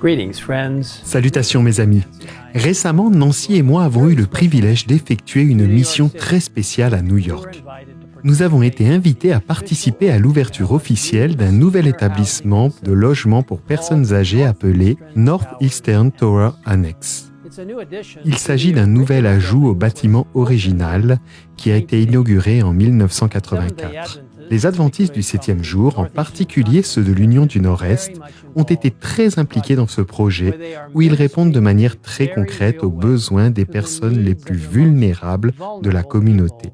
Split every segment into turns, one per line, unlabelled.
Greetings, friends.
Salutations mes amis. Récemment, Nancy et moi avons eu le privilège d'effectuer une mission très spéciale à New York. Nous avons été invités à participer à l'ouverture officielle d'un nouvel établissement de logement pour personnes âgées appelé Northeastern Tower Annex. Il s'agit d'un nouvel ajout au bâtiment original qui a été inauguré en 1984. Les adventistes du 7e jour, en particulier ceux de l'Union du Nord-Est, ont été très impliqués dans ce projet où ils répondent de manière très concrète aux besoins des personnes les plus vulnérables de la communauté.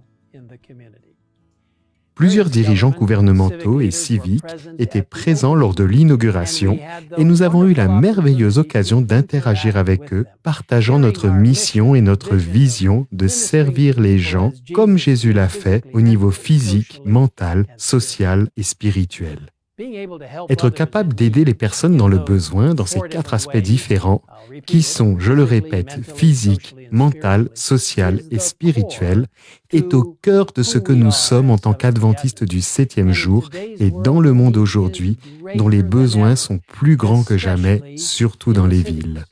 Plusieurs dirigeants gouvernementaux et civiques étaient présents lors de l'inauguration et nous avons eu la merveilleuse occasion d'interagir avec eux, partageant notre mission et notre vision de servir les gens comme Jésus l'a fait au niveau physique, mental, social et spirituel. Être capable d'aider les personnes dans le besoin dans ces 4 aspects différents qui sont, je le répète, physique, mental, social et spirituel, est au cœur de ce que nous sommes en tant qu'adventistes du 7e jour et dans le monde aujourd'hui, dont les besoins sont plus grands que jamais, surtout dans les villes.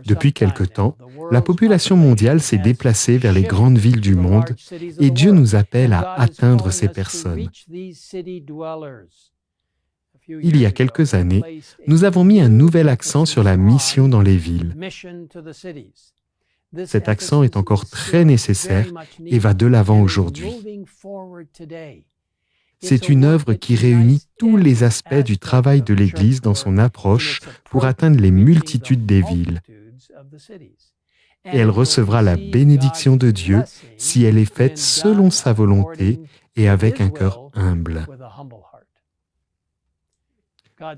Depuis quelque temps, la population mondiale s'est déplacée vers les grandes villes du monde et Dieu nous appelle à atteindre ces personnes. Il y a quelques années, nous avons mis un nouvel accent sur la mission dans les villes. Cet accent est encore très nécessaire et va de l'avant aujourd'hui. C'est une œuvre qui réunit tous les aspects du travail de l'Église dans son approche pour atteindre les multitudes des villes. Et elle recevra la bénédiction de Dieu si elle est faite selon sa volonté et avec un cœur humble.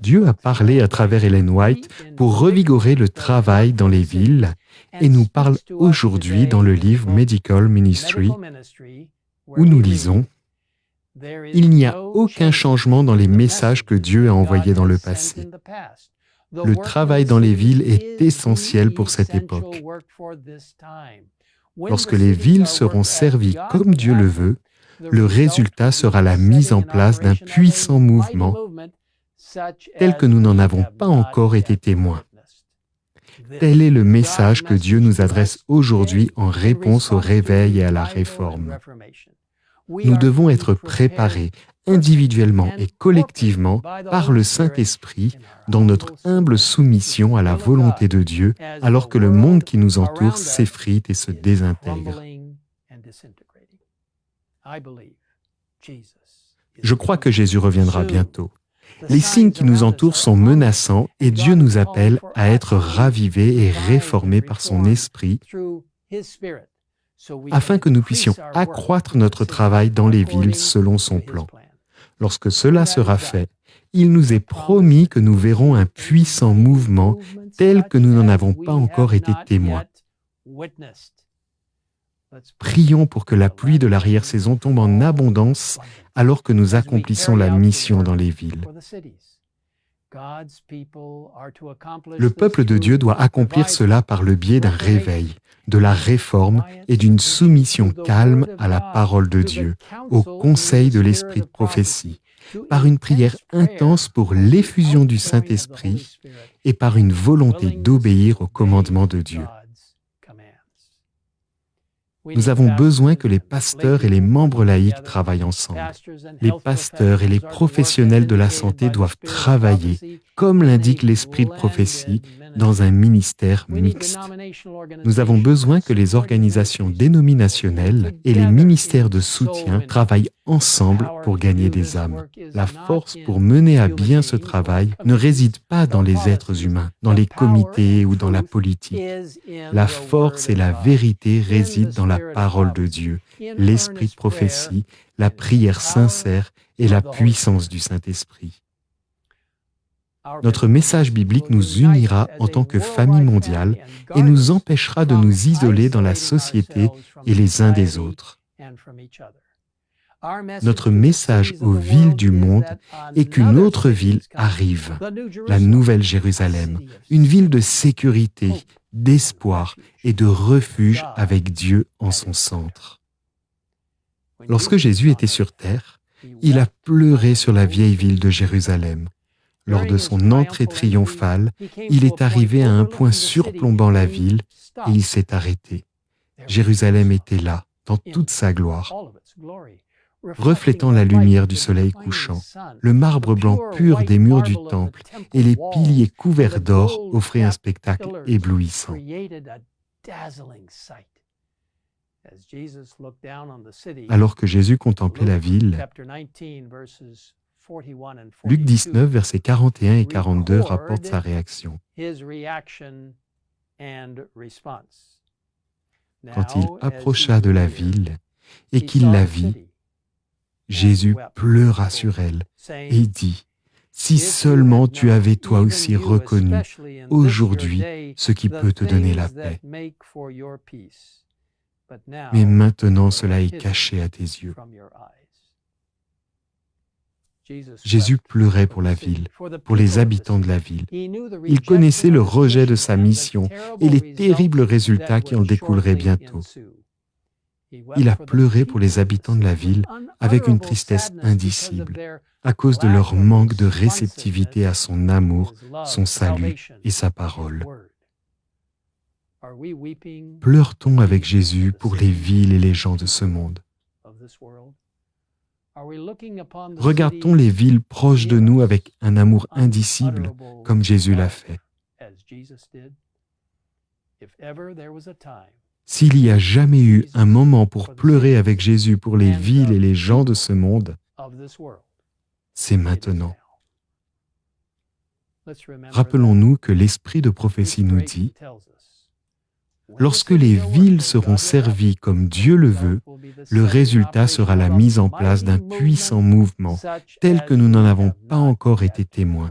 Dieu a parlé à travers Ellen White pour revigorer le travail dans les villes et nous parle aujourd'hui dans le livre Medical Ministry où nous lisons « Il n'y a aucun changement dans les messages que Dieu a envoyés dans le passé. Le travail dans les villes est essentiel pour cette époque. Lorsque les villes seront servies comme Dieu le veut, le résultat sera la mise en place d'un puissant mouvement tel que nous n'en avons pas encore été témoins. Tel est le message que Dieu nous adresse aujourd'hui en réponse au réveil et à la réforme. Nous devons être préparés individuellement et collectivement par le Saint-Esprit dans notre humble soumission à la volonté de Dieu alors que le monde qui nous entoure s'effrite et se désintègre. Je crois que Jésus reviendra bientôt. Les signes qui nous entourent sont menaçants et Dieu nous appelle à être ravivés et réformés par son Esprit afin que nous puissions accroître notre travail dans les villes selon son plan. Lorsque cela sera fait, il nous est promis que nous verrons un puissant mouvement tel que nous n'en avons pas encore été témoins. Prions pour que la pluie de l'arrière-saison tombe en abondance alors que nous accomplissons la mission dans les villes. Le peuple de Dieu doit accomplir cela par le biais d'un réveil, de la réforme et d'une soumission calme à la parole de Dieu, au conseil de l'esprit de prophétie, par une prière intense pour l'effusion du Saint-Esprit et par une volonté d'obéir au commandement de Dieu. Nous avons besoin que les pasteurs et les membres laïcs travaillent ensemble. Les pasteurs et les professionnels de la santé doivent travailler, comme l'indique l'esprit de prophétie, dans un ministère mixte. Nous avons besoin que les organisations dénominationnelles et les ministères de soutien travaillent ensemble pour gagner des âmes. La force pour mener à bien ce travail ne réside pas dans les êtres humains, dans les comités ou dans la politique. La force et la vérité résident dans la parole de Dieu, l'esprit de prophétie, la prière sincère et la puissance du Saint-Esprit. Notre message biblique nous unira en tant que famille mondiale et nous empêchera de nous isoler dans la société et les uns des autres. Notre message aux villes du monde est qu'une autre ville arrive, la Nouvelle Jérusalem, une ville de sécurité, d'espoir et de refuge avec Dieu en son centre. Lorsque Jésus était sur terre, il a pleuré sur la vieille ville de Jérusalem. Lors de son entrée triomphale, il est arrivé à un point surplombant la ville et il s'est arrêté. Jérusalem était là, dans toute sa gloire. Reflétant la lumière du soleil couchant, le marbre blanc pur des murs du temple et les piliers couverts d'or offraient un spectacle éblouissant. Alors que Jésus contemplait la ville, Luc 19, versets 41 et 42 rapporte sa réaction. Quand il approcha de la ville et qu'il la vit, Jésus pleura sur elle et dit, « Si seulement tu avais toi aussi reconnu aujourd'hui ce qui peut te donner la paix. Mais maintenant cela est caché à tes yeux. » Jésus pleurait pour la ville, pour les habitants de la ville. Il connaissait le rejet de sa mission et les terribles résultats qui en découleraient bientôt. Il a pleuré pour les habitants de la ville avec une tristesse indicible, à cause de leur manque de réceptivité à son amour, son salut et sa parole. Pleure-t-on avec Jésus pour les villes et les gens de ce monde? Regarde-t-on les villes proches de nous avec un amour indicible, comme Jésus l'a fait? S'il y a jamais eu un moment pour pleurer avec Jésus pour les villes et les gens de ce monde, c'est maintenant. Rappelons-nous que l'esprit de prophétie nous dit, lorsque les villes seront servies comme Dieu le veut, le résultat sera la mise en place d'un puissant mouvement, tel que nous n'en avons pas encore été témoins.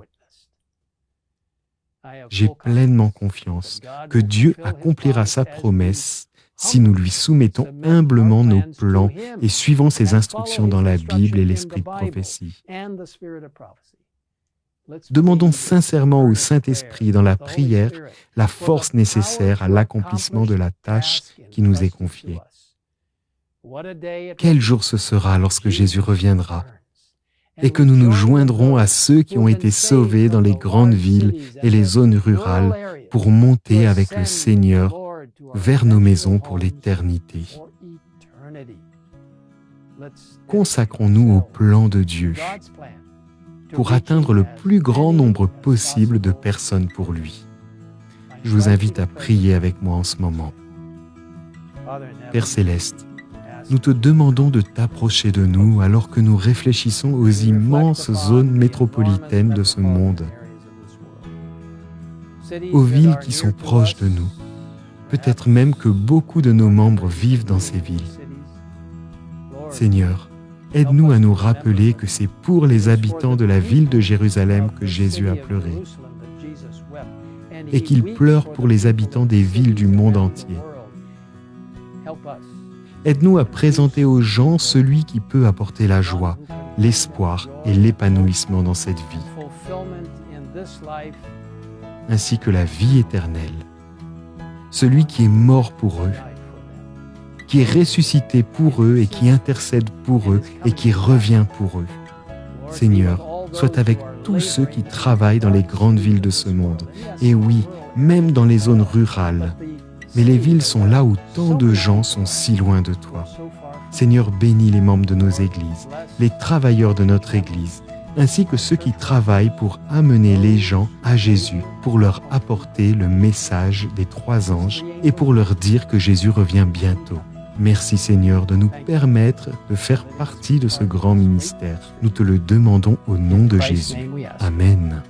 J'ai pleinement confiance que Dieu accomplira sa promesse si nous lui soumettons humblement nos plans et suivons ses instructions dans la Bible et l'esprit de prophétie. Demandons sincèrement au Saint-Esprit dans la prière la force nécessaire à l'accomplissement de la tâche qui nous est confiée. Quel jour ce sera lorsque Jésus reviendra et que nous nous joindrons à ceux qui ont été sauvés dans les grandes villes et les zones rurales pour monter avec le Seigneur vers nos maisons pour l'éternité. Consacrons-nous au plan de Dieu pour atteindre le plus grand nombre possible de personnes pour lui. Je vous invite à prier avec moi en ce moment. Père Céleste, nous te demandons de t'approcher de nous alors que nous réfléchissons aux immenses zones métropolitaines de ce monde, aux villes qui sont proches de nous. Peut-être même que beaucoup de nos membres vivent dans ces villes. Seigneur, aide-nous à nous rappeler que c'est pour les habitants de la ville de Jérusalem que Jésus a pleuré et qu'il pleure pour les habitants des villes du monde entier. Aide-nous à présenter aux gens celui qui peut apporter la joie, l'espoir et l'épanouissement dans cette vie, ainsi que la vie éternelle. Celui qui est mort pour eux, qui est ressuscité pour eux et qui intercède pour eux et qui revient pour eux. Seigneur, sois avec tous ceux qui travaillent dans les grandes villes de ce monde. Et oui, même dans les zones rurales. Mais les villes sont là où tant de gens sont si loin de toi. Seigneur, bénis les membres de nos églises, les travailleurs de notre église, ainsi que ceux qui travaillent pour amener les gens à Jésus, pour leur apporter le message des 3 anges et pour leur dire que Jésus revient bientôt. Merci Seigneur de nous permettre de faire partie de ce grand ministère. Nous te le demandons au nom de Jésus. Amen.